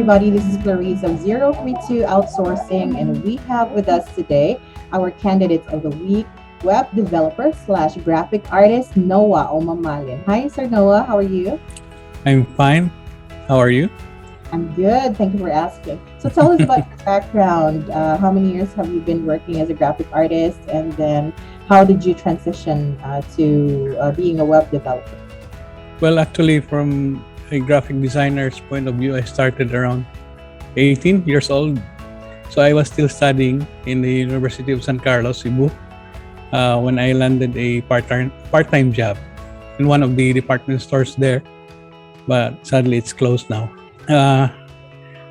everybody. This is Clarice of 032 Outsourcing, and we have with us today our candidates of the week, web developer slash graphic artist Noah Omamalin. Hi, Sir Noah. How are you? I'm fine. How are you? I'm good. Thank you for asking. So tell us about your background. How many years have you been working as a graphic artist? And then how did you transition to being a web developer? Well, actually, from a graphic designer's point of view, I started around 18 years old. So I was still studying in the University of San Carlos, Cebu, when I landed a part-time job in one of the department stores there. But sadly, it's closed now.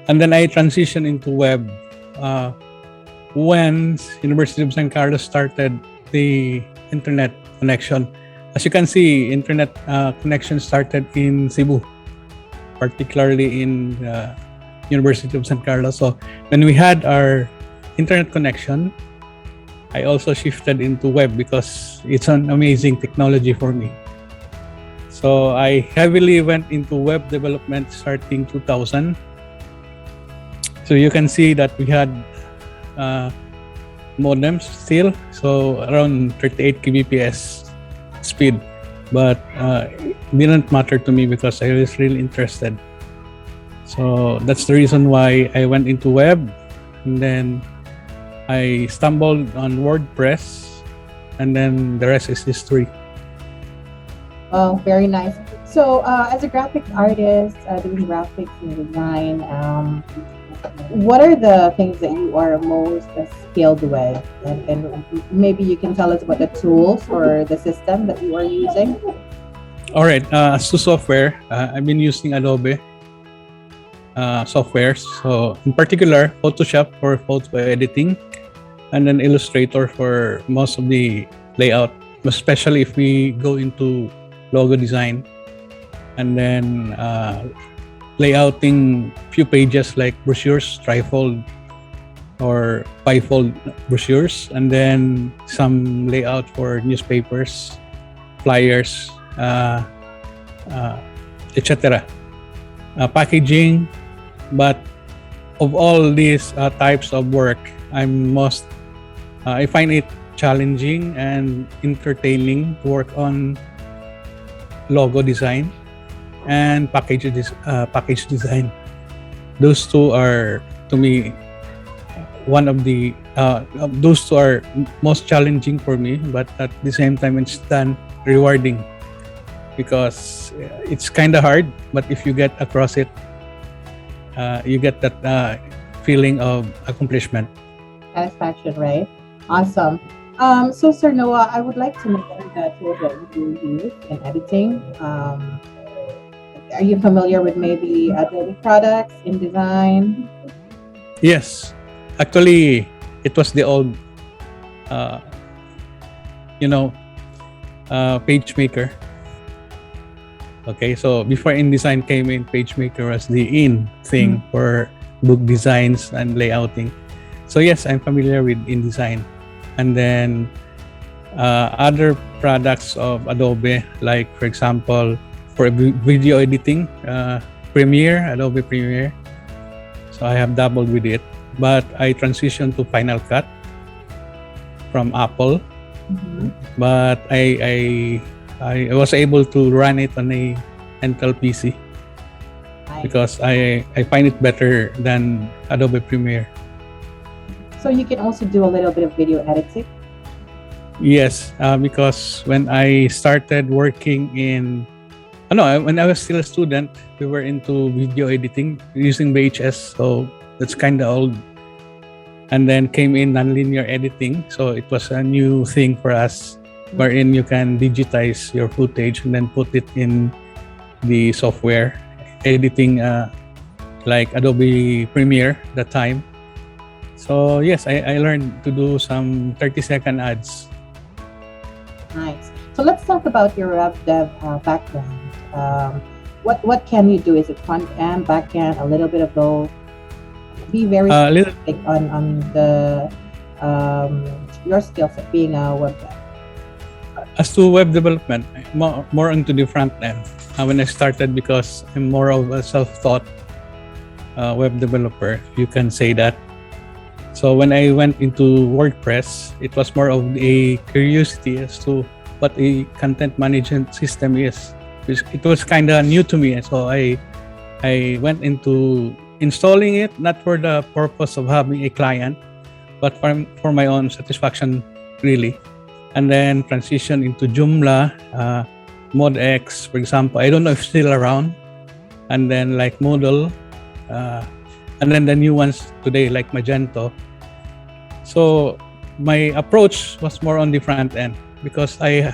And then I transitioned into web when University of San Carlos started the internet connection. As you can see, internet connection started in Cebu, particularly in University of San Carlos. So when we had our internet connection, I also shifted into web because it's an amazing technology for me. So I heavily went into web development starting 2000. So you can see that we had modems still, so around 38 kbps speed, but it didn't matter to me because I was really interested. So that's the reason why I went into web, and then I stumbled on WordPress, and then the rest is history. Oh, very nice. So, as a graphic artist, doing graphics and design, what are the things that you are most skilled with? And maybe you can tell us about the tools or the system that you are using. All right, as to software, I've been using Adobe softwares. So in particular, Photoshop for photo editing, and then Illustrator for most of the layout, especially if we go into logo design, and then layouting few pages like brochures, trifold or bifold brochures, and then some layout for newspapers, flyers, etc. Packaging. But of all these types of work, I find it challenging and entertaining to work on logo design and package design. Those two are, to me, one of the those two are most challenging for me, but at the same time it's done rewarding because it's kind of hard, but if you get across it, you get that feeling of accomplishment. Satisfaction, right? Awesome. So, Sir Noah, I would like to know the tools that you use in editing. Are you familiar with maybe Adobe products in design? Yes, actually, it was the old, uh, PageMaker. Okay, so before InDesign came in, PageMaker was the in thing for book designs and layouting. So yes, I'm familiar with InDesign. And then other products of Adobe, like for example, for video editing, Adobe Premiere. So I have dabbled with it, but I transitioned to Final Cut from Apple. But I was able to run it on a Intel PC because I find it better than Adobe Premiere. So you can also do a little bit of video editing? Yes, because when I started working when I was still a student, we were into video editing using VHS, so that's kind of old. And then came in nonlinear editing, so it was a new thing for us, wherein you can digitize your footage and then put it in the software editing, like Adobe Premiere that time. So yes, I learned to do some 30-second ads. Nice. So let's talk about your web dev background. What can you do? Is it front end, back end, a little bit of both? Be very specific on the your skills of being a web dev. As to web development, more into the front end when I started, because I'm more of a self-taught web developer, you can say that. So when I went into WordPress, it was more of a curiosity as to what a content management system is. It was kind of new to me, so I went into installing it not for the purpose of having a client, but for my own satisfaction, really. And then transition into Joomla, ModX, for example. I don't know if it's still around. And then like Moodle, uh, and then the new ones today like Magento. So my approach was more on the front end because I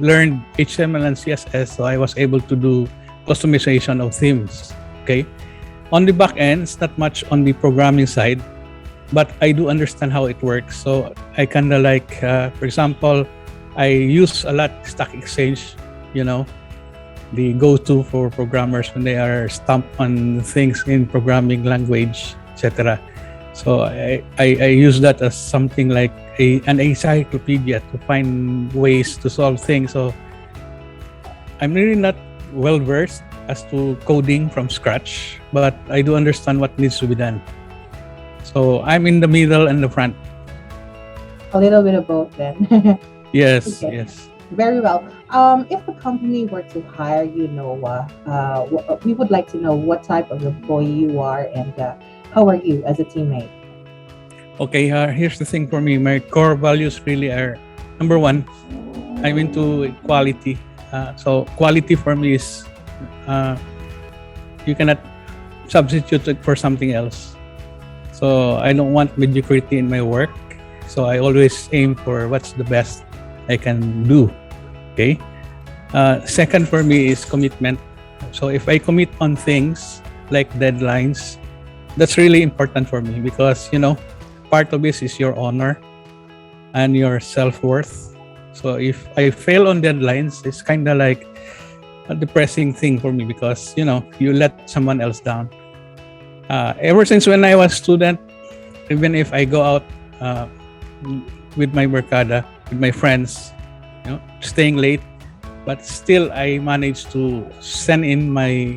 learned HTML and CSS, so I was able to do customization of themes. Okay, on the back end, it's not much on the programming side, but I do understand how it works. So I kind of like, for example, I use a lot Stack Exchange, you know, the go-to for programmers when they are stumped on things in programming language, etc. So I use that as something like an encyclopedia to find ways to solve things. So I'm really not well versed as to coding from scratch, but I do understand what needs to be done. So I'm in the middle and the front. A little bit of both then. Yes, Okay. yes. Very well. If the company were to hire you, Noah, we would like to know what type of employee you are and how are you as a teammate? Okay, here's the thing for me. My core values really are number one, I'm into quality. So quality for me is uh, you cannot substitute it for something else. So I don't want mediocrity in my work. So I always aim for what's the best I can do. Okay. Second for me is commitment. So if I commit on things like deadlines, that's really important for me because part of this is your honor and your self-worth. So if I fail on deadlines, it's kind of like a depressing thing for me because you let someone else down. Ever since when I was student, even if I go out uh, with my barkada, with my friends, staying late, but still I managed to send in my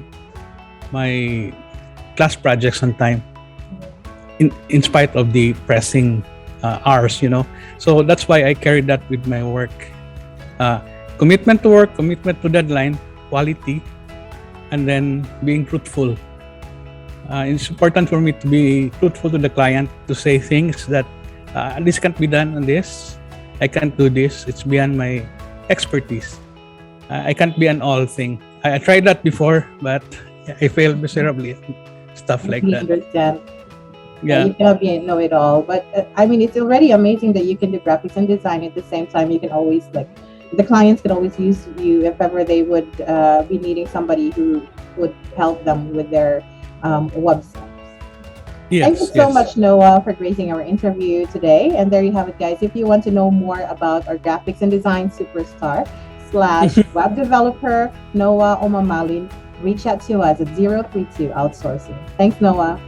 class projects on time, in spite of the pressing hours. So that's why I carried that with my work. Commitment to work, commitment to deadline, quality, and then being truthful. It's important for me to be truthful to the client, to say things that this can't be done on this. I can't do this. It's beyond my expertise. I can't be an all thing. I tried that before, but I failed miserably. Stuff like We that. understand. Yeah. You cannot be a know-it-all, but I mean, it's already amazing that you can do graphics and design at the same time. You can always the clients can always use you if ever they would be needing somebody who would help them with their websites. Thank you Yes. so Yes. much, Noah, for gracing our interview today. And there you have it, guys. If you want to know more about our graphics and design superstar slash web developer, Noah Omamalin, reach out to us at 032 Outsourcing. Thanks, Noah.